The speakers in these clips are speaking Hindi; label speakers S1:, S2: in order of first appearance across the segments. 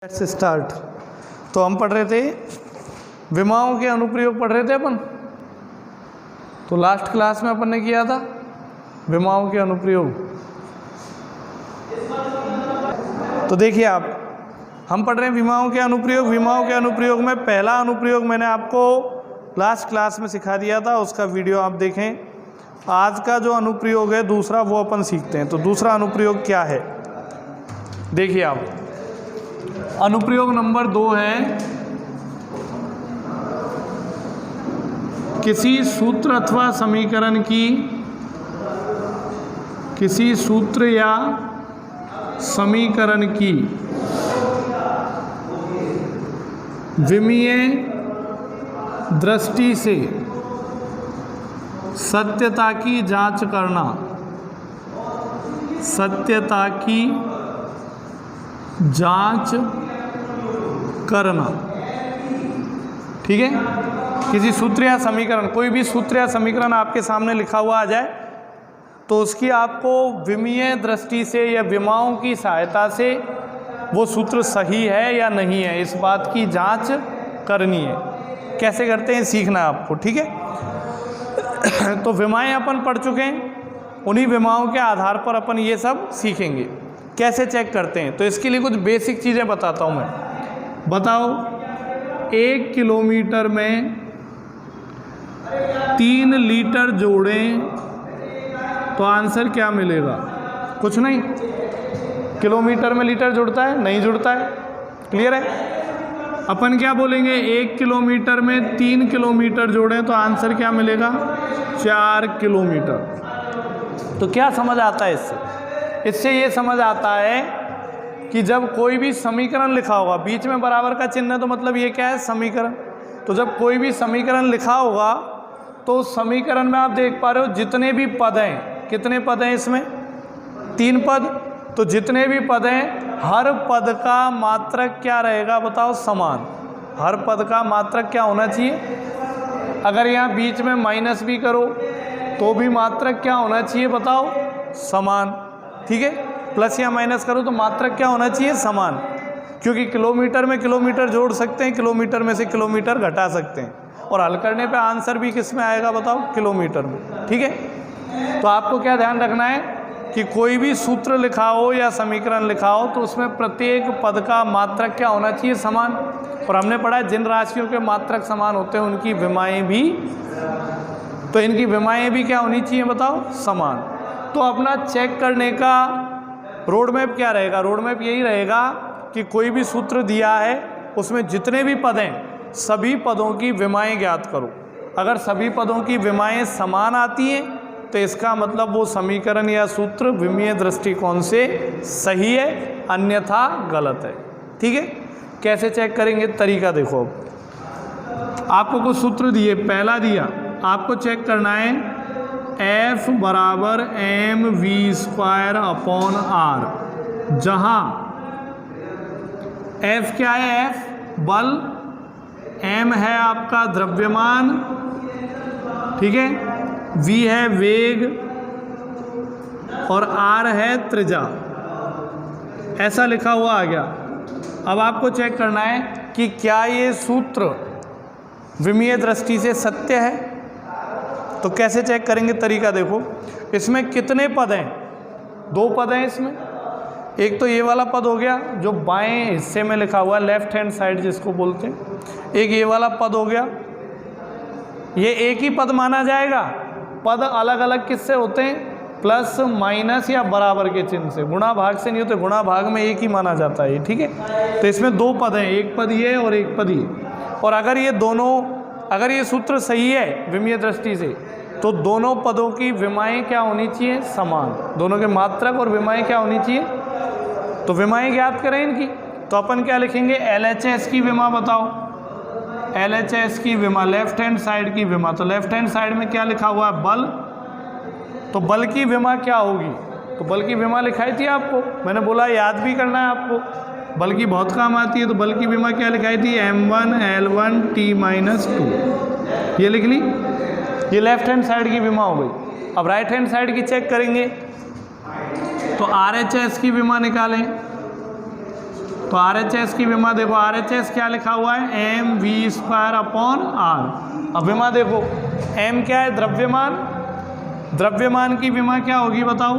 S1: Let's start. तो हम पढ़ रहे थे विमाओं के अनुप्रयोग पढ़ रहे थे अपन। तो लास्ट क्लास में अपन ने किया था विमाओं के अनुप्रयोग। तो देखिए आप, हम पढ़ रहे हैं विमाओं के अनुप्रयोग। विमाओं के अनुप्रयोग में पहला अनुप्रयोग मैंने आपको लास्ट क्लास में सिखा दिया था, उसका वीडियो आप देखें। आज का जो अनुप्रयोग है दूसरा, वो अपन सीखते हैं। तो दूसरा अनुप्रयोग क्या है, देखिए आप। अनुप्रयोग नंबर 2 है किसी सूत्र अथवा समीकरण की, किसी सूत्र या समीकरण की विमीय दृष्टि से सत्यता की जांच करना। सत्यता की जांच करना, ठीक है। किसी सूत्र या समीकरण, कोई भी सूत्र या समीकरण आपके सामने लिखा हुआ आ जाए तो उसकी आपको विमीय दृष्टि से या विमाओं की सहायता से वो सूत्र सही है या नहीं है, इस बात की जांच करनी है। कैसे करते हैं सीखना है आपको, ठीक है। तो विमाएं अपन पढ़ चुके हैं, उन्हीं विमाओं के आधार पर अपन ये सब सीखेंगे कैसे चेक करते हैं। तो इसके लिए कुछ बेसिक चीज़ें बताता हूँ मैं। बताओ, 1 किलोमीटर में 3 लीटर जोड़ें तो आंसर क्या मिलेगा? कुछ नहीं। किलोमीटर में लीटर जुड़ता है? नहीं जुड़ता है। क्लियर है। अपन क्या बोलेंगे, 1 किलोमीटर में 3 किलोमीटर जोड़ें तो आंसर क्या मिलेगा? 4 किलोमीटर। तो क्या समझ आता है इससे? इससे ये समझ आता है कि जब कोई भी समीकरण लिखा होगा, बीच में बराबर का चिन्ह है तो मतलब ये क्या है? समीकरण। तो जब कोई भी समीकरण लिखा होगा तो उस समीकरण में आप देख पा रहे हो जितने भी पद हैं, कितने पद हैं इसमें? 3 पद। तो जितने भी पद हैं, हर पद का मात्रक क्या रहेगा बताओ? समान। हर पद का मात्रक क्या होना चाहिए? अगर यहाँ बीच में माइनस भी करो तो भी मात्रक क्या होना चाहिए बताओ? समान, ठीक है। प्लस या माइनस करो तो मात्रक क्या होना चाहिए? समान। क्योंकि किलोमीटर में किलोमीटर जोड़ सकते हैं, किलोमीटर में से किलोमीटर घटा सकते हैं, और हल करने पे आंसर भी किस में आएगा बताओ? किलोमीटर में, ठीक है। तो आपको क्या ध्यान रखना है कि कोई भी सूत्र लिखा हो या समीकरण लिखा हो तो उसमें प्रत्येक पद का मात्रक क्या होना चाहिए? समान। और हमने पढ़ा है जिन राशियों के मात्रक समान होते हैं उनकी विमाएं भी, तो इनकी विमाएं भी क्या होनी चाहिए बताओ? समान। तो अपना चेक करने का रोड मैप क्या रहेगा? रोड मैप यही रहेगा कि कोई भी सूत्र दिया है उसमें जितने भी पद हैं सभी पदों की विमाएं ज्ञात करो। अगर सभी पदों की विमाएं समान आती हैं तो इसका मतलब वो समीकरण या सूत्र विमीय दृष्टिकोण से सही है, अन्यथा गलत है, ठीक है। कैसे चेक करेंगे? तरीका देखो। आपको कुछ सूत्र दिए, पहला दिया आपको चेक करना है F बराबर mv²/r, जहाँ F क्या है? F बल, m है आपका द्रव्यमान, ठीक है, v है वेग और r है त्रिज्या। ऐसा लिखा हुआ आ गया। अब आपको चेक करना है कि क्या ये सूत्र विमीय दृष्टि से सत्य है। तो कैसे चेक करेंगे? तरीका देखो। इसमें कितने पद हैं? 2 पद हैं इसमें। एक तो ये वाला पद हो गया जो बाएं हिस्से में लिखा हुआ है, लेफ्ट हैंड साइड जिसको बोलते हैं। एक ये वाला पद हो गया, ये एक ही पद माना जाएगा। पद अलग अलग किससे होते हैं? प्लस माइनस या बराबर के चिन्ह से। गुणा भाग से नहीं होते, गुणा भाग में एक ही माना जाता है, ठीक है। तो इसमें 2 पद हैं, एक पद ये और एक पद ये। और अगर ये दोनों, अगर ये सूत्र सही है विमीय दृष्टि से, तो दोनों पदों की विमाएं क्या होनी चाहिए? समान। दोनों के मात्रक और विमाएं क्या होनी चाहिए? तो विमाएं ज्ञात करें इनकी। तो अपन क्या लिखेंगे? LHS की विमा बताओ। LHS की विमा, लेफ्ट हैंड साइड की विमा। तो लेफ्ट हैंड साइड में क्या लिखा हुआ है? बल। तो बल की विमा क्या होगी? तो बल की विमा लिखाई थी आपको, मैंने बोला याद भी करना है आपको, बल की बहुत काम आती है। तो बल की विमा क्या लिखाई थी? m1L1T-2। ये लिख ली। ये लेफ्ट हैंड साइड की विमा हो गई। अब राइट हैंड साइड की चेक करेंगे तो RHS की विमा निकालें। तो RHS की विमा देखो, RHS क्या लिखा हुआ है, mv²/r। अब विमा देखो, m क्या है, द्रव्यमान, द्रव्यमान की विमा क्या होगी बताओ,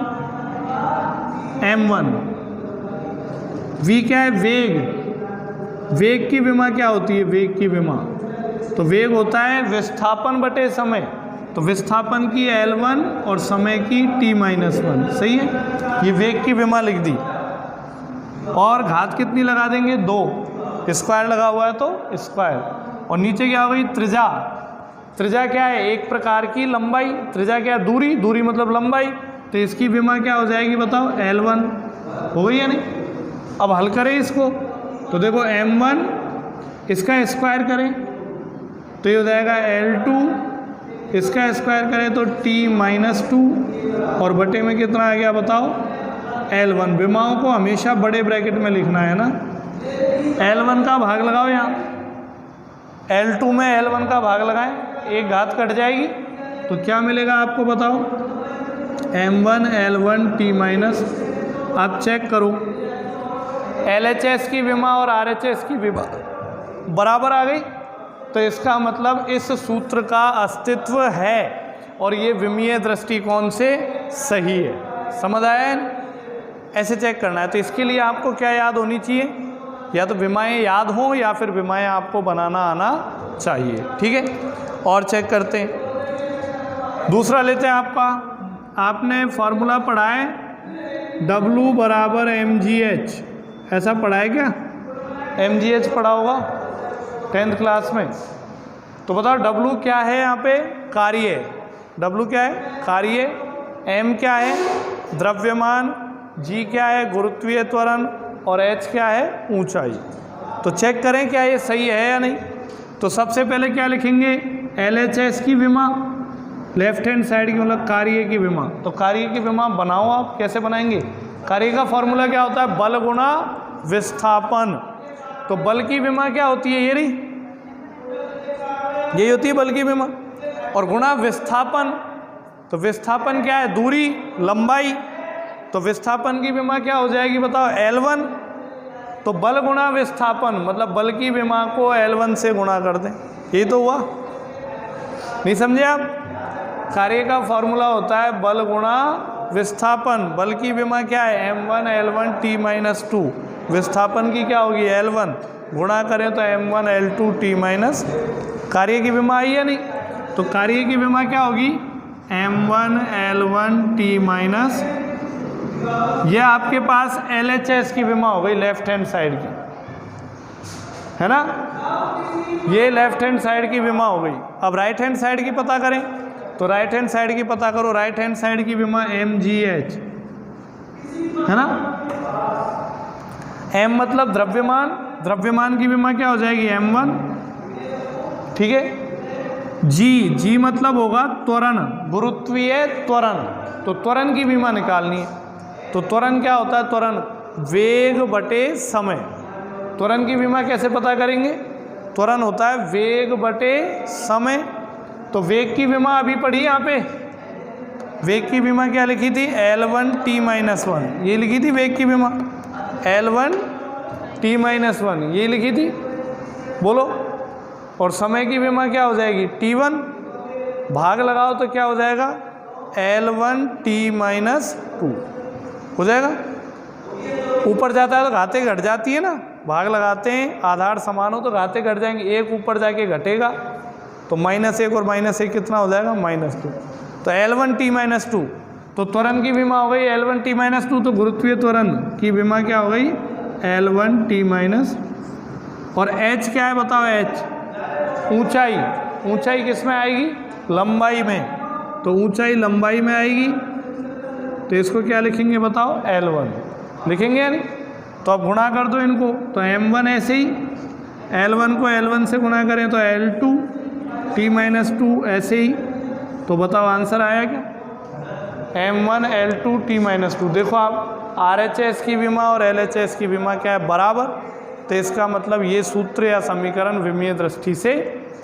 S1: m1। v क्या है, वेग, वेग की विमा क्या होती है, वेग की विमा, तो वेग होता है विस्थापन बटे समय, तो विस्थापन की L1 और समय की t-1, सही है, ये वेग की विमा लिख दी। और घात कितनी लगा देंगे, 2, स्क्वायर लगा हुआ है तो स्क्वायर, और नीचे क्या हो गई, त्रिज्या, त्रिज्या क्या है, एक प्रकार की लंबाई, त्रिज्या क्या है, दूरी, दूरी मतलब लंबाई, तो इसकी विमा क्या हो जाएगी बताओ, L1 हो गई या नहीं। अब हल करें इसको, तो देखो m1 इसका स्क्वायर करें तो ये हो जाएगा L2, इसका स्क्वायर करें तो t-2, और बटे में कितना आ गया बताओ, L1। विमाओं को हमेशा बड़े ब्रैकेट में लिखना है ना, L1 का भाग लगाओ यहाँ, L2 में L1 का भाग लगाएं, एक घात कट जाएगी तो क्या मिलेगा आपको बताओ, m1 L1 t-। आप चेक करो, LHS की विमा और RHS की विमा बराबर आ गई, तो इसका मतलब इस सूत्र का अस्तित्व है और ये विमीय दृष्टिकोण से सही है। समझ आया, ऐसे चेक करना है। तो इसके लिए आपको क्या याद होनी चाहिए, या तो विमाएँ याद हों या फिर विमाएँ आपको बनाना आना चाहिए, ठीक है। और चेक करते हैं, दूसरा लेते हैं आपका, आपने फॉर्मूला पढ़ा है W बराबर mgh, ऐसा पढ़ा है क्या, mgh पढ़ा होगा 10th क्लास में, तो बताओ W क्या है यहाँ पे, कार्य, W क्या है, कार्य, m क्या है, द्रव्यमान, g क्या है, गुरुत्वीय त्वरण, और h क्या है, ऊंचाई। तो चेक करें क्या ये सही है या नहीं। तो सबसे पहले क्या लिखेंगे, LHS की विमा, लेफ्ट हैंड साइड की मतलब कार्य की विमा, तो कार्य की विमा बनाओ आप, कैसे बनाएंगे, कार्य का फॉर्मूला क्या होता है, बल गुणा विस्थापन। तो बल की विमा क्या होती है, ये रही, यही होती है बल की विमा, और गुणा विस्थापन, तो विस्थापन क्या है, दूरी, लंबाई, तो विस्थापन की विमा क्या हो जाएगी बताओ, L1। तो बल गुणा विस्थापन मतलब बल की विमा को L1 से गुणा कर दें, ये तो हुआ, नहीं समझे आप। कार्य का फॉर्मूला होता है बल गुणा विस्थापन, बल की विमा क्या है, m1 L1 t-2, विस्थापन की क्या होगी, L1, गुणा करें तो m1 L2 t-। कार्य की विमा आई या नहीं, तो कार्य की विमा क्या होगी, m1 L1 t-। यह आपके पास LHS की विमा हो गई लेफ्ट हैंड साइड की, है ना, ये लेफ्ट हैंड साइड की विमा हो गई। अब राइट हैंड साइड की पता करें, तो राइट हैंड साइड की पता करो, राइट हैंड साइड की विमा mgh है ना, m मतलब द्रव्यमान, द्रव्यमान की विमा क्या हो जाएगी, m1, ठीक है। g मतलब होगा त्वरण, गुरुत्वीय त्वरण, तो त्वरण की विमा निकालनी है। तो त्वरण क्या होता है, त्वरण वेग बटे समय, त्वरण की विमा कैसे पता करेंगे, त्वरण होता है वेग बटे समय। तो वेग की विमा अभी पढ़ी यहाँ पे, वेग की विमा क्या लिखी थी, L1 t-1, ये लिखी थी वेग की विमा, L1 t-1 ये लिखी थी, बोलो। और समय की विमा क्या हो जाएगी, t1, भाग लगाओ तो क्या हो जाएगा, L1 t-2 हो जाएगा। ऊपर जाता है तो घाते घट जाती है ना, भाग लगाते हैं, आधार समान हो तो घाते घट जाएंगे, एक ऊपर जाके घटेगा, तो -1 और -1 कितना हो जाएगा, -2, तो L1 t-2। तो त्वरण की विमा हो गई L1 t-2, तो गुरुत्वीय त्वरण की विमा क्या हो गई, L1 t-। और h क्या है बताओ, h ऊंचाई, ऊंचाई किस में आएगी, लंबाई में, तो ऊंचाई लंबाई में आएगी, तो इसको क्या लिखेंगे बताओ, L1 लिखेंगे या नहीं। तो अब गुणा कर दो इनको, तो m1 ऐसे ही, L1 को L1 से गुणा करें तो L2 t-2 ऐसे ही, तो बताओ आंसर आया क्या, m1 L2 t-2। देखो आप, RHS की विमा और LHS की विमा क्या है, बराबर, तो इसका मतलब ये सूत्र या समीकरण विमीय दृष्टि से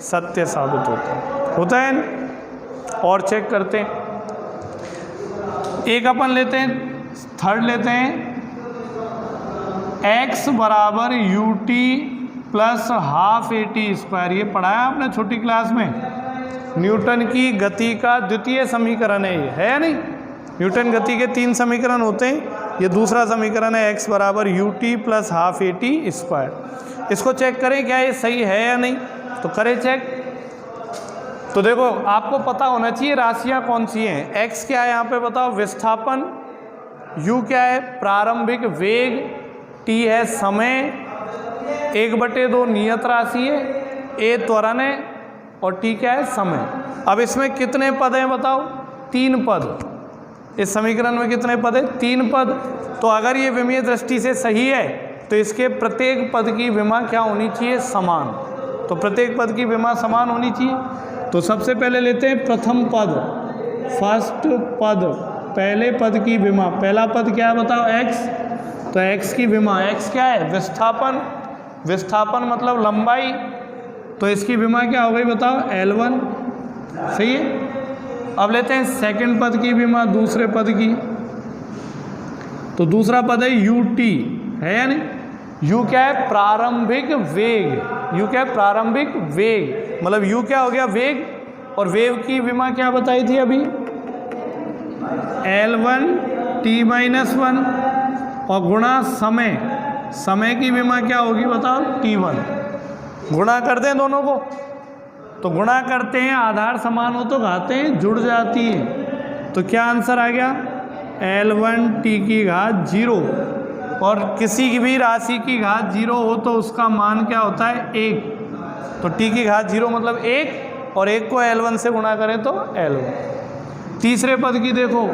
S1: सत्य साबित होता है नहीं। और चेक करते हैं, एक अपन लेते हैं, थर्ड लेते हैं, x बराबर U T plus half A T square, ये पढ़ाया आपने छोटी क्लास में। न्यूटन की गति का द्वितीय समीकरण है ये, है या नहीं? न्यूटन गति के 3 समीकरण होते हैं, ये दूसरा समीकरण है x बराबर U T plus half A T square. इसको चेक करें क्या ये सही है या नहीं, तो करें चेक। तो देखो आपको पता होना चाहिए राशियां कौन सी हैं। x क्या है यहाँ पे बताओ, विस्थापन, u क्या है प्रारंभिक वेग, t है समय, 1/2 नियत राशि है, a त्वरण है और t क्या है समय। अब इसमें कितने पद हैं बताओ, 3 पद। इस समीकरण में कितने पद है, 3 पद। तो अगर ये विमीय दृष्टि से सही है तो इसके प्रत्येक पद की विमा क्या होनी चाहिए, समान। तो प्रत्येक पद की विमा समान होनी चाहिए। तो सबसे पहले लेते हैं प्रथम पद, फर्स्ट पद, पहले पद की विमा। पहला पद क्या है बताओ, x, तो x की विमा, x क्या है विस्थापन, विस्थापन मतलब लंबाई, तो इसकी विमा क्या हो गई बताओ, L1, सही है। अब लेते हैं सेकंड पद की विमा, दूसरे पद की। तो दूसरा पद है ut, है या नहीं? u क्या है प्रारंभिक वेग, u क्या है प्रारंभिक वेग, मतलब u क्या हो गया वेग, और वेव की विमा क्या बताई थी अभी, L1 t-1, और गुणा समय, समय की विमा क्या होगी बताओ, t1। गुणा करते हैं दोनों को, तो गुणा करते हैं, आधार समान हो तो घातें जुड़ जाती है। तो क्या आंसर आ गया, L1 t की घात 0, और किसी की भी राशि की घात 0 हो तो उसका मान क्या होता है 1। तो t की घात 0 मतलब 1, और 1 को L1 से गुणा करें तो L1। तीसरे पद की देखो,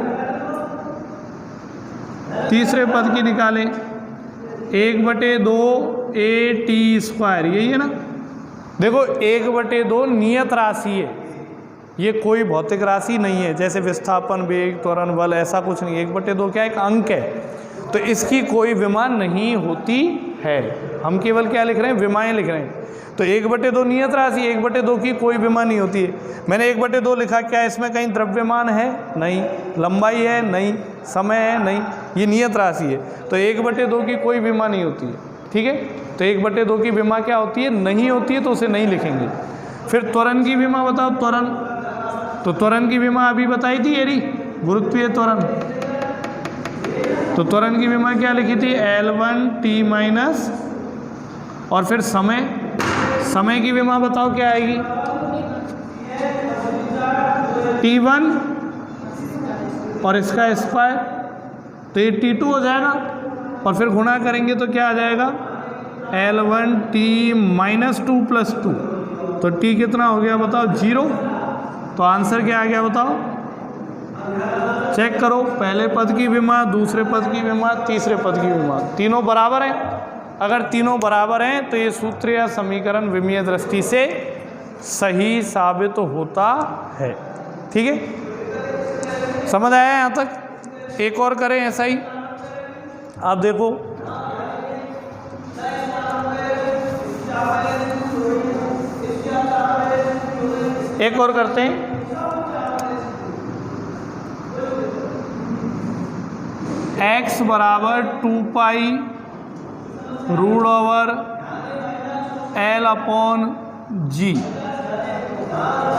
S1: तीसरे पद की निकालें, 1/2 a t स्क्वायर, यही है ना। देखो 1/2 नियत राशि है, ये कोई भौतिक राशि नहीं है, जैसे विस्थापन, वेग, त्वरण, बल, ऐसा कुछ नहीं है। 1/2 क्या एक अंक है, तो इसकी कोई विमा नहीं होती है। हम केवल क्या लिख रहे हैं, विमाएं लिख रहे हैं। तो 1/2 नियत राशि, 1/2 की कोई विमा नहीं होती है। मैंने 1/2 लिखा, क्या इसमें कहीं द्रव्यमान है, नहीं, लंबाई है, नहीं, समय है, नहीं, ये नियत राशि है। तो 1/2 की कोई विमा नहीं होती है, ठीक है। तो 1/2 की विमा क्या होती है, नहीं होती है, तो उसे नहीं लिखेंगे। फिर त्वरण की विमा बताओ, त्वरण, तो त्वरण की विमा अभी बताई थी येरी, गुरुत्वीय त्वरण। तो त्वरण की विमा क्या लिखी थी, L1 t-, और फिर समय, समय की विमा बताओ क्या आएगी, t1 और इसका स्क्वायर, तो ये t2 हो जाएगा, और फिर गुणा करेंगे तो क्या आ जाएगा, L1 t-2 + 2, तो t कितना हो गया बताओ, 0। तो आंसर क्या आ गया बताओ, चेक करो, पहले पद की विमा, दूसरे पद की विमा, तीसरे पद की विमा, तीनों बराबर हैं। अगर तीनों बराबर हैं तो ये सूत्र या समीकरण विमीय दृष्टि से सही साबित होता है, ठीक है। समझ आया यहाँ तक? एक और करें ऐसा ही, आप देखो, एक और करते हैं। x बराबर 2π √L/g,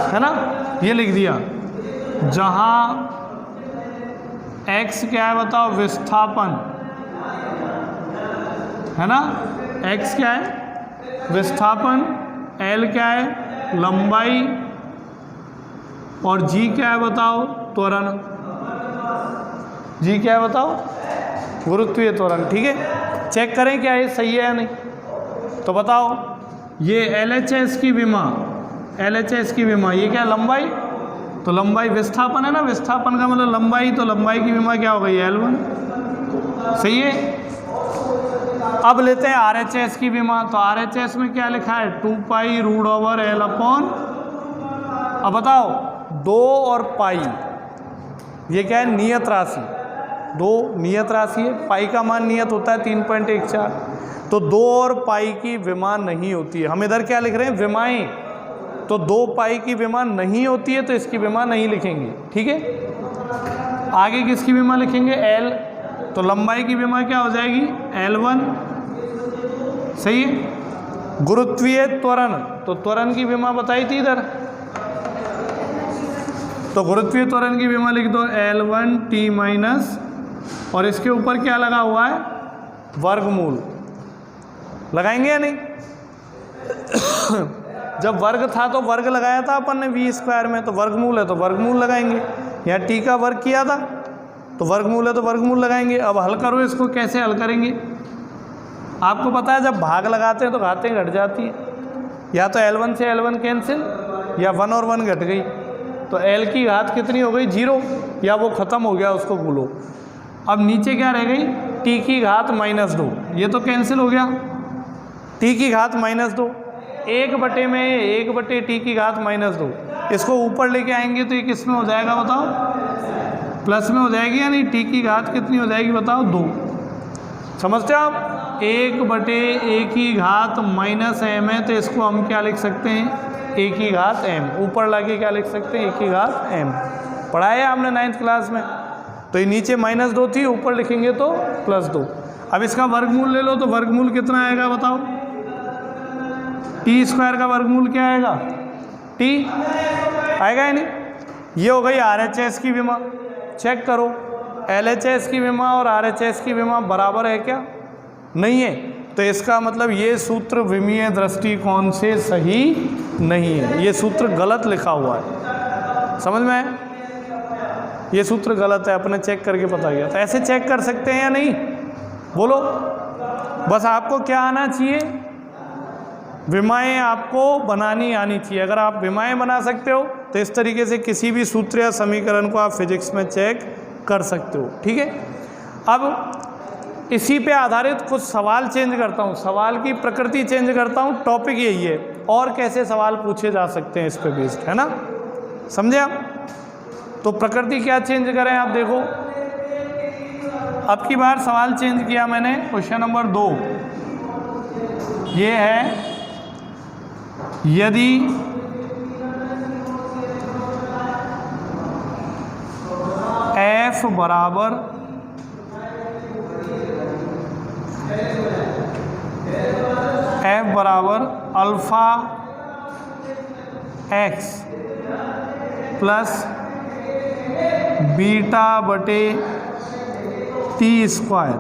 S1: है ना, ये लिख दिया। जहाँ x क्या है बताओ, विस्थापन, है ना, x क्या है विस्थापन, L क्या है लंबाई, और g क्या है बताओ, त्वरण। g क्या है बताओ, गुरुत्वीय त्वरण, ठीक है। चेक करें क्या ये सही है या नहीं। तो बताओ, ये LHS की विमा, LHS की विमा, ये क्या लंबाई, तो लंबाई विस्थापन है ना, विस्थापन का मतलब लंबाई, तो लंबाई की विमा क्या हो गई, L1, सही है। अब लेते हैं RHS की विमा। तो RHS में क्या लिखा है, 2π √L/। अब बताओ 2 और पाई, ये क्या है नियत राशि, 2 नियत राशि है, पाई का मान नियत होता है 3.14। तो 2 और पाई की विमा नहीं होती है। हम इधर क्या लिख रहे हैं, विमाएं, तो 2 पाई की विमा नहीं होती है, तो इसकी विमा नहीं लिखेंगे, ठीक है। आगे किसकी विमा लिखेंगे, L, तो लंबाई की विमा क्या हो जाएगी, L1, सही है। गुरुत्वीय त्वरण, तो त्वरण की विमा बताई थी इधर, तो गुरुत्वीय त्वरण की विमा लिख दो L1 t माइनस, और इसके ऊपर क्या लगा हुआ है, वर्गमूल। लगाएंगे या नहीं? जब वर्ग था तो वर्ग लगाया था अपन ने v स्क्वायर में, तो वर्गमूल है तो वर्गमूल लगाएंगे। यहाँ t का वर्ग किया था तो वर्गमूल है तो वर्गमूल लगाएंगे। अब हल करो इसको, कैसे हल करेंगे? आपको पता है जब भाग लगाते हैं तो घातें घट जाती हैं, या तो L1 से L1 कैंसिल, या 1 और 1 घट गई, तो L की घात कितनी हो गई, 0, या वो ख़त्म हो गया, उसको भूलो। अब नीचे क्या रह गई, t की घात -2, ये तो कैंसिल हो गया, t की घात -2, 1 में 1 t की घात -2, इसको ऊपर लेके आएंगे तो ये किस में हो जाएगा बताओ, प्लस में हो जाएगी, यानी t की घात कितनी हो जाएगी बताओ, 2। समझते हो आप? 1/a की घात -m है, तो इसको हम क्या लिख सकते हैं, a की घात m, ऊपर लाके क्या लिख सकते हैं, a की घात m। पढ़ाया आपने 9th क्लास में। तो ये नीचे -2 थी, ऊपर लिखेंगे तो +2। अब इसका वर्गमूल ले लो, तो वर्गमूल कितना आएगा बताओ, t स्क्वायर का वर्गमूल क्या आएगा, t आएगा या नहीं? ये हो गई RHS की विमा। चेक करो LHS की विमा और RHS की विमा बराबर है क्या, नहीं है, तो इसका मतलब ये सूत्र विमीय दृष्टिकोण से सही नहीं है, ये सूत्र गलत लिखा हुआ है। समझ में आया? ये सूत्र गलत है, अपने चेक करके पता गया। तो ऐसे चेक कर सकते हैं या नहीं, बोलो? बस आपको क्या आना चाहिए, विमाएँ आपको बनानी आनी चाहिए। अगर आप विमाएँ बना सकते हो तो इस तरीके से किसी भी सूत्र या समीकरण को आप फिजिक्स में चेक कर सकते हो, ठीक है। अब इसी पे आधारित कुछ सवाल चेंज करता हूँ, सवाल की प्रकृति चेंज करता हूँ, टॉपिक यही है, और कैसे सवाल पूछे जा सकते हैं इस पे बेस्ड, है ना, समझे आप? तो प्रकृति क्या चेंज करें आप देखो, अब की बार सवाल चेंज किया मैंने, क्वेश्चन नंबर 2 ये है, यदि f बराबर अल्फा x प्लस बीटा बटे t स्क्वायर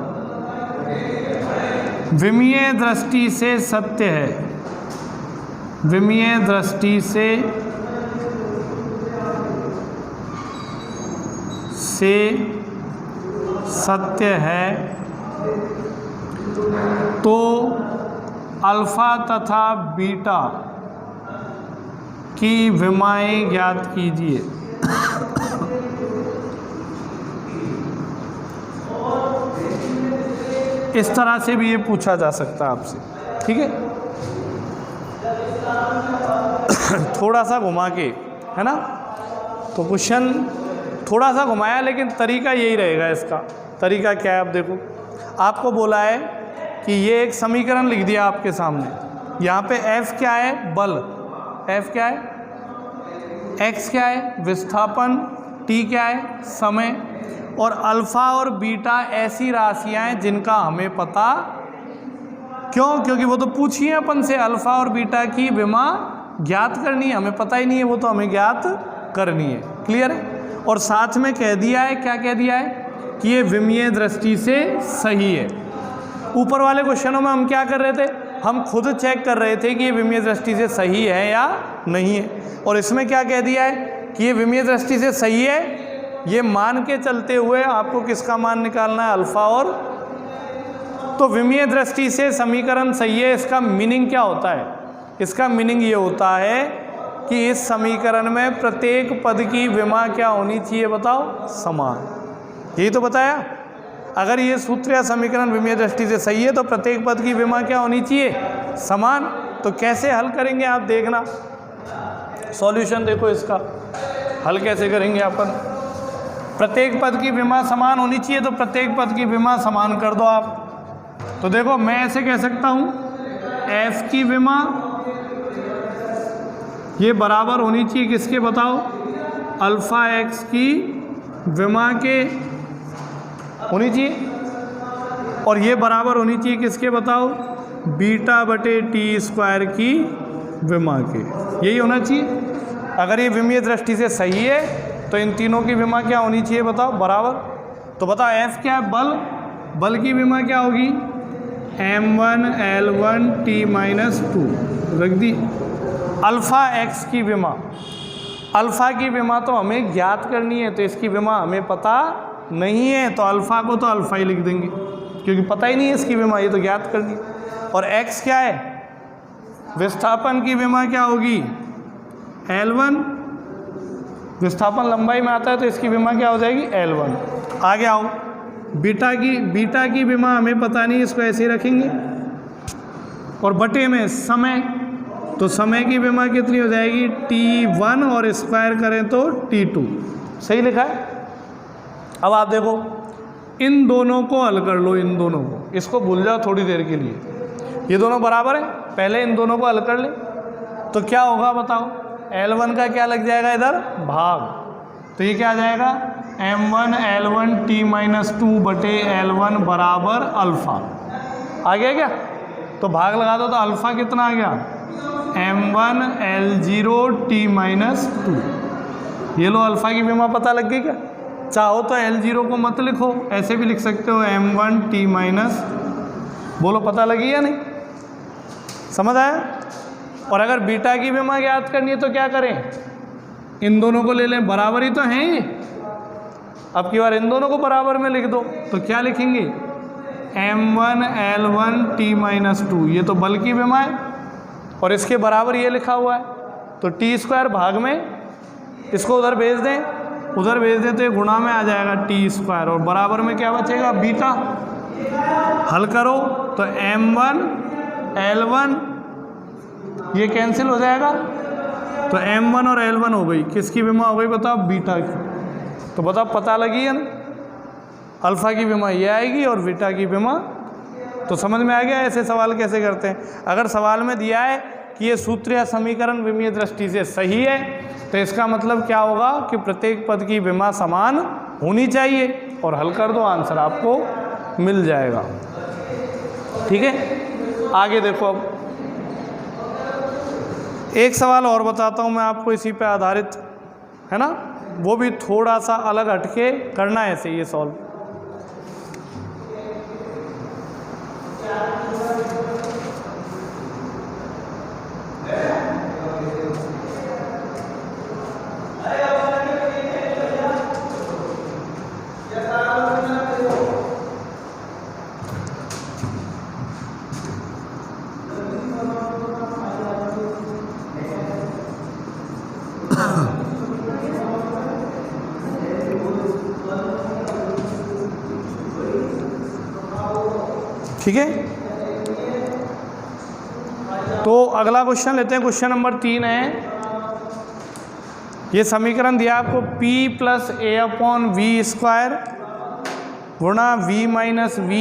S1: विमीय दृष्टि से सत्य है, विमीय दृष्टि से सत्य है, तो अल्फा तथा बीटा की विमाएं ज्ञात कीजिए। इस तरह से भी ये पूछा जा सकता है आपसे, ठीक है, थोड़ा सा घुमा के, है ना। तो क्वेश्चन थोड़ा सा घुमाया, लेकिन तरीका यही रहेगा। इसका तरीका क्या है, आप देखो, आपको बोला है कि ये एक समीकरण लिख दिया आपके सामने, यहाँ पे F क्या है, बल, F क्या है, x क्या है, विस्थापन, t क्या है, समय, और अल्फ़ा और बीटा ऐसी राशियाँ हैं जिनका हमें पता, क्यों, क्योंकि वो तो पूछी है अपन से, अल्फ़ा और बीटा की विमा ज्ञात करनी है, हमें पता ही नहीं है, वो तो हमें ज्ञात करनी है। क्लियर है? और साथ में कह दिया है, क्या कह दिया है, कि ये विमीय दृष्टि से सही है। ऊपर वाले क्वेश्चनों में हम क्या कर रहे थे, हम खुद चेक कर रहे थे कि ये विमीय दृष्टि से सही है या नहीं है, और इसमें क्या कह दिया है कि ये विमीय दृष्टि से सही है। ये मान के चलते हुए आपको किसका मान निकालना है, अल्फ़ा और, तो विमीय दृष्टि से समीकरण सही है। इसका मीनिंग क्या होता है, इसका मीनिंग ये होता है कि इस समीकरण में प्रत्येक पद की विमा क्या होनी चाहिए बताओ, समान। यही तो बताया, अगर ये सूत्र या समीकरण विमीय दृष्टि से सही है तो प्रत्येक पद की विमा क्या होनी चाहिए, समान। तो कैसे हल करेंगे आप देखना, सॉल्यूशन देखो इसका, हल कैसे करेंगे अपन। प्रत्येक पद की विमा समान होनी चाहिए, तो प्रत्येक पद की विमा समान कर दो आप। तो देखो मैं ऐसे कह सकता हूँ, f की विमा ये बराबर होनी चाहिए किसके बताओ, अल्फ़ा x की विमा के होनी चाहिए, और ये बराबर होनी चाहिए किसके बताओ, बीटा बटे टी स्क्वायर की विमा के, यही होना चाहिए। अगर ये विमीय दृष्टि से सही है तो इन तीनों की विमा क्या होनी चाहिए बताओ, बराबर। तो बताओ एफ क्या है, बल, बल की विमा क्या होगी, m1 l1 t-2 रख दी। अल्फ़ा एक्स की विमा, अल्फ़ा की विमा तो हमें ज्ञात करनी है, तो इसकी विमा हमें पता नहीं है, तो अल्फ़ा को तो अल्फ़ा ही लिख देंगे क्योंकि पता ही नहीं है इसकी विमा, ये तो ज्ञात करनी है। और एक्स क्या है, विस्थापन की विमा क्या होगी, L1, विस्थापन लंबाई में आता है तो इसकी विमा क्या हो जाएगी, L1। आगे आओ, बीटा की विमा हमें पता नहीं, इसको ऐसे ही रखेंगे। और बटे में समय, तो समय की विमा कितनी हो जाएगी, T1 और स्क्वायर करें तो T2, सही लिखा है। अब आप देखो इन दोनों को हल कर लो, इन दोनों को, इसको भूल जाओ थोड़ी देर के लिए, ये दोनों बराबर है, पहले इन दोनों को हल कर ले तो क्या होगा बताओ, L1 का क्या लग जाएगा इधर, भाग, तो ये क्या आ जाएगा, m1 l1 t-2 बटे l1 बराबर अल्फ़ा। आ गया क्या, तो भाग लगा दो तो अल्फ़ा कितना आ गया, m1 l0 t-2। ये लो अल्फ़ा की विमा पता लग गई क्या। चाहो तो l0 को मत लिखो, ऐसे भी लिख सकते हो m1 t-, बोलो पता लगी या नहीं, समझ आया। और अगर बीटा की विमा याद करनी है तो क्या करें, इन दोनों को ले लें, बराबर ही तो हैं ये, अब की बार इन दोनों को बराबर में लिख दो, तो क्या लिखेंगे, m1 l1 t-2, ये तो बल की विमा है और इसके बराबर ये लिखा हुआ है, तो टी स्क्वायर भाग में, इसको उधर भेज दें, उधर भेज दें तो ये गुणा में आ जाएगा टी स्क्वायर, और बराबर में क्या बचेगा, बीटा। हल करो तो m1 l1 ये कैंसिल हो जाएगा, तो m1 और l1 हो गई, किसकी विमा हो गई बताओ, बीटा की। तो बताओ पता लगी है ना, अल्फ़ा की विमा ये आएगी और बीटा की विमा, तो समझ में आ गया ऐसे सवाल कैसे करते हैं। अगर सवाल में दिया है कि ये सूत्र या समीकरण विमीय दृष्टि से सही है तो इसका मतलब क्या होगा कि प्रत्येक पद की विमा समान होनी चाहिए, और हल कर दो, आंसर आपको मिल जाएगा। ठीक है, आगे देखो, अब एक सवाल और बताता हूँ मैं आपको, इसी पे आधारित है ना, वो भी थोड़ा सा अलग हटके करना है ऐसे ये सॉल्व। ठीक है, तो अगला क्वेश्चन लेते हैं, क्वेश्चन नंबर 3 है। ये समीकरण दिया आपको P + a/v² गुणा v - v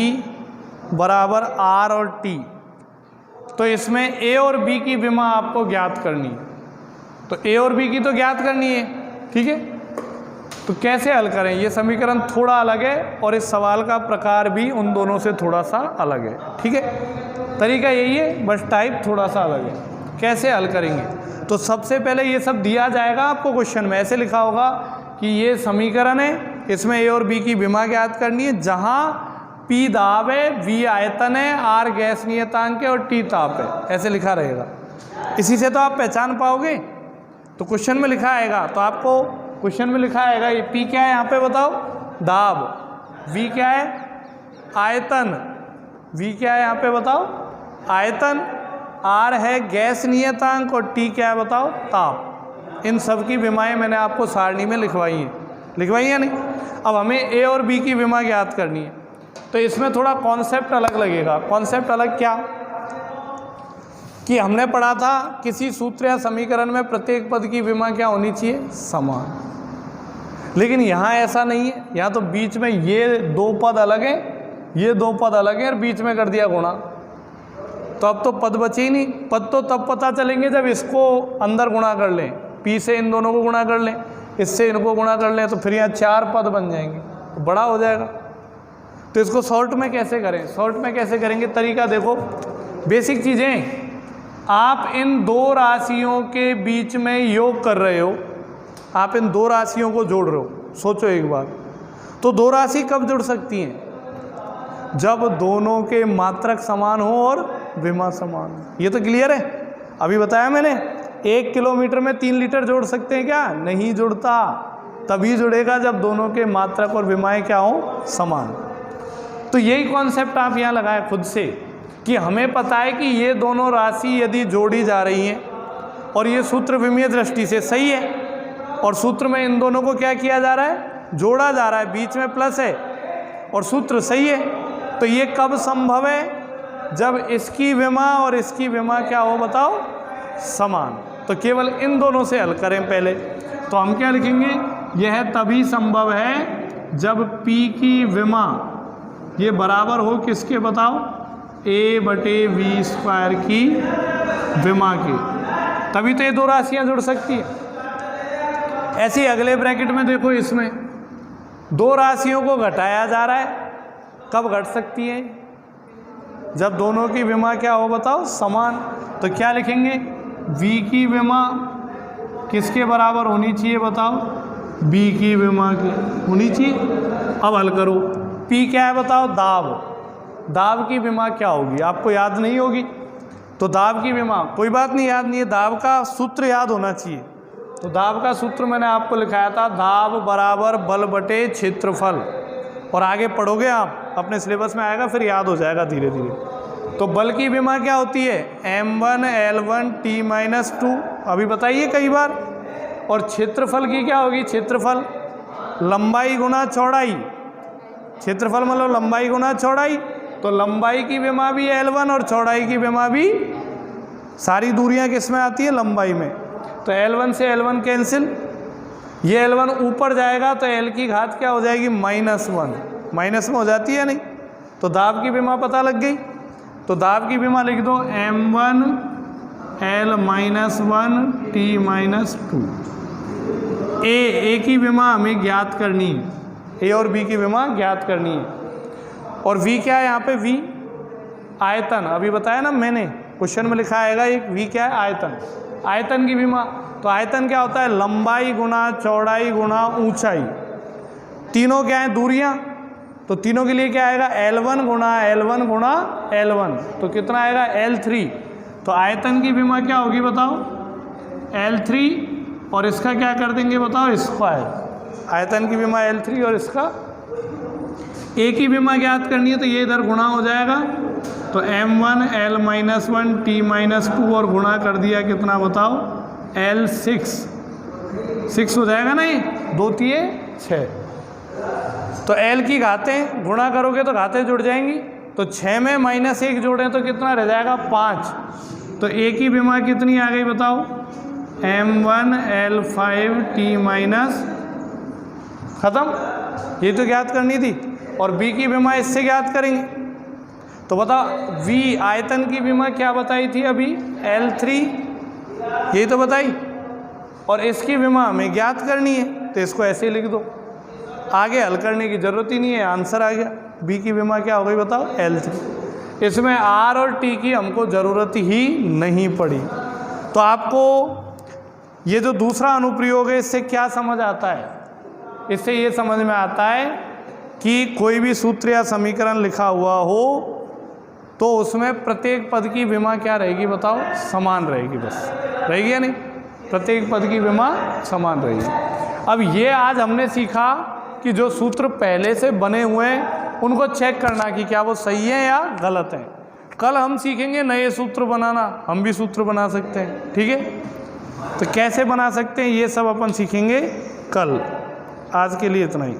S1: बराबर r और t। तो इसमें a और b की विमा आपको ज्ञात करनी है, तो a और b की तो ज्ञात करनी है, ठीक है। तो कैसे हल करें, ये समीकरण थोड़ा अलग है और इस सवाल का प्रकार भी उन दोनों से थोड़ा सा अलग है, ठीक है। तरीका यही है, बस टाइप थोड़ा सा अलग है। कैसे हल करेंगे, तो सबसे पहले ये सब दिया जाएगा आपको क्वेश्चन में, ऐसे लिखा होगा कि ये समीकरण है, इसमें a और b की विमा ज्ञात करनी है, जहाँ p दाब है, v आयतन है, r गैस नियतांक है और t ताप है, ऐसे लिखा रहेगा। इसी से तो आप पहचान पाओगे, तो क्वेश्चन में लिखा आएगा, तो आपको क्वेश्चन में लिखा आएगा ये P क्या है यहाँ पे बताओ, दाब, V क्या है, आयतन, V क्या है यहाँ पे बताओ, आयतन, R है गैस नियतांक और T क्या है बताओ, ताप। इन सब की विमाएँ मैंने आपको सारणी में लिखवाई है नहीं। अब हमें A और B की विमा ज्ञात करनी है, तो इसमें थोड़ा कॉन्सेप्ट अलग लगेगा। कॉन्सेप्ट अलग क्या, कि हमने पढ़ा था किसी सूत्र या समीकरण में प्रत्येक पद की विमा क्या होनी चाहिए, समान। लेकिन यहाँ ऐसा नहीं है, यहाँ तो बीच में ये दो पद अलग हैं, ये दो पद अलग हैं और बीच में कर दिया गुणा, तो अब तो पद बचे ही नहीं। पद तो तब पता चलेंगे जब इसको अंदर गुणा कर लें, P से इन दोनों को गुणा कर लें, इससे इनको गुणा कर लें, तो फिर यहाँ 4 पद बन जाएंगे, तो बड़ा हो जाएगा। तो इसको शॉर्ट में कैसे करें, शॉर्ट में कैसे करेंगे, तरीका देखो, बेसिक चीज़ें। आप इन दो राशियों के बीच में योग कर रहे हो, आप इन दो राशियों को जोड़ रहे हो। सोचो एक बार, तो दो राशि कब जुड़ सकती हैं? जब दोनों के मात्रक समान हो और विमा समान हो। ये तो क्लियर है। अभी बताया मैंने, 1 किलोमीटर में 3 लीटर जोड़ सकते हैं क्या? नहीं जुड़ता। तभी जुड़ेगा जब दोनों के मात्रक और विमाएं क्या हो? समान। तो यही कॉन्सेप्ट आप यहाँ लगाए खुद से कि हमें पता है कि ये दोनों राशि यदि जोड़ी जा रही हैं और ये सूत्र विमीय दृष्टि से सही है, और सूत्र में इन दोनों को क्या किया जा रहा है? जोड़ा जा रहा है, बीच में प्लस है और सूत्र सही है। तो ये कब संभव है? जब इसकी विमा और इसकी विमा क्या हो? बताओ, समान। तो केवल इन दोनों से हल करें पहले। तो हम क्या लिखेंगे? यह तभी संभव है जब P की विमा ये बराबर हो किसके? बताओ, A/V² की विमा के। तभी तो ये दो राशियां जुड़ सकती है। ऐसे ही अगले ब्रैकेट में देखो, इसमें दो राशियों को घटाया जा रहा है। कब घट सकती है? जब दोनों की विमा क्या हो? बताओ, समान। तो क्या लिखेंगे? V की विमा किसके बराबर होनी चाहिए? बताओ, B की विमा की होनी चाहिए। अब हल करो। P क्या है? बताओ, दाब। दाब की विमा क्या होगी? आपको याद नहीं होगी तो दाब की विमा, कोई बात नहीं, याद नहीं है, दाब का सूत्र याद होना चाहिए। तो दाब का सूत्र मैंने आपको लिखाया था, दाब बराबर बल बटे क्षेत्रफल। और आगे पढ़ोगे आप, अपने सिलेबस में आएगा, फिर याद हो जाएगा धीरे धीरे। तो बल की विमा क्या होती है? m1L1T-2। अभी बताइए कई बार। और क्षेत्रफल की क्या होगी? क्षेत्रफल लंबाई गुना चौड़ाई। क्षेत्रफल मतलब लंबाई गुना चौड़ाई। तो लंबाई की विमा भी L1 और चौड़ाई की विमा भी, सारी दूरियां किस में आती है? लंबाई में। तो L1 से L1 कैंसिल, ये L1 ऊपर जाएगा तो L की घात क्या हो जाएगी? -1। माइनस में हो जाती है नहीं? तो दाब की विमा पता लग गई। तो दाब की विमा लिख दो, m1L-1T-2। ए की विमा हमें ज्ञात करनी है, ए और बी की विमा ज्ञात करनी है। और V क्या है यहाँ पे? V आयतन। अभी बताया ना मैंने, क्वेश्चन में लिखा आएगा एक, V क्या है? आयतन। आयतन की विमा, तो आयतन क्या होता है? लंबाई गुना चौड़ाई गुना ऊंचाई। तीनों क्या है? दूरियां। तो तीनों के लिए क्या आएगा? L1 गुना L1 गुना L1। तो कितना आएगा? L3। तो आयतन की विमा क्या होगी? बताओ, L3, और इसका क्या कर देंगे? बताओ, स्क्वायर। आयतन की विमा L3 और इसका A की विमा ज्ञात करनी है, तो ये इधर गुणा हो जाएगा। तो m1L-1T-2 और गुणा कर दिया कितना? बताओ, L6। 6 हो जाएगा ना? ये 2 तिये 6। तो L की घातें गुणा करोगे तो घातें जुड़ जाएंगी। तो 6 में -1 जोड़ें तो कितना रह जाएगा? 5। तो A की विमा कितनी आ गई? बताओ, m1L5T- खत्म। ये तो ज्ञात करनी थी। और B की विमा इससे ज्ञात करेंगे। तो बताओ, V आयतन की विमा क्या बताई थी अभी? L3, यही तो बताई। और इसकी विमा हमें ज्ञात करनी है, तो इसको ऐसे ही लिख दो। आगे हल करने की ज़रूरत ही नहीं है, आंसर आ गया। B की विमा क्या हो गई? बताओ, L3। इसमें R और T की हमको ज़रूरत ही नहीं पड़ी। तो आपको ये जो दूसरा अनुप्रयोग है, इससे क्या समझ आता है? इससे ये समझ में आता है कि कोई भी सूत्र या समीकरण लिखा हुआ हो तो उसमें प्रत्येक पद की विमा क्या रहेगी? बताओ, समान रहेगी। बस रहेगी या नहीं? प्रत्येक पद की विमा समान रहेगी। अब ये आज हमने सीखा कि जो सूत्र पहले से बने हुए हैं उनको चेक करना कि क्या वो सही है या गलत है। कल हम सीखेंगे नए सूत्र बनाना, हम भी सूत्र बना सकते हैं। ठीक है, तो कैसे बना सकते हैं ये सब अपन सीखेंगे कल। आज के लिए इतना ही।